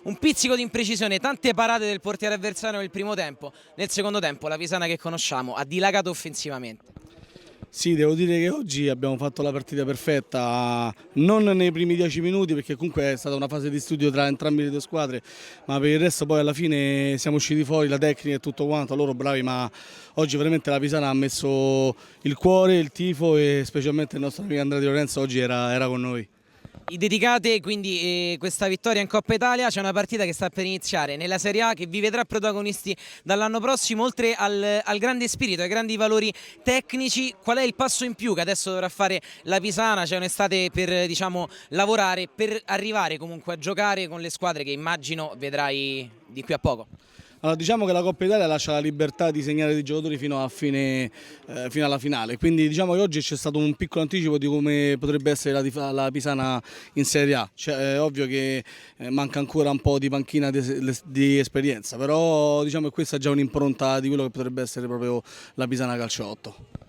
un pizzico di imprecisione, tante parate del portiere avversario nel primo tempo, nel secondo tempo la Pisana che conosciamo ha dilagato offensivamente. Sì, devo dire che oggi abbiamo fatto la partita perfetta, non nei primi 10 minuti perché comunque è stata una fase di studio tra entrambe le due squadre, ma per il resto poi alla fine siamo usciti fuori, la tecnica e tutto quanto, loro bravi, ma oggi veramente la Pisana ha messo il cuore, il tifo e specialmente il nostro amico Andrea Di Lorenzo oggi era con noi. I dedicate quindi questa vittoria in Coppa Italia, c'è una partita che sta per iniziare nella Serie A che vi vedrà protagonisti dall'anno prossimo, oltre al grande spirito, ai grandi valori tecnici, qual è il passo in più che adesso dovrà fare la Pisana? C'è un'estate per diciamo, lavorare, per arrivare comunque a giocare con le squadre che immagino vedrai di qui a poco. Allora, diciamo che la Coppa Italia lascia la libertà di segnare dei giocatori fino alla finale, quindi diciamo che oggi c'è stato un piccolo anticipo di come potrebbe essere la Pisana in Serie A. È ovvio che manca ancora un po' di panchina di esperienza, però diciamo che questa è già un'impronta di quello che potrebbe essere proprio la Pisana Calciotto.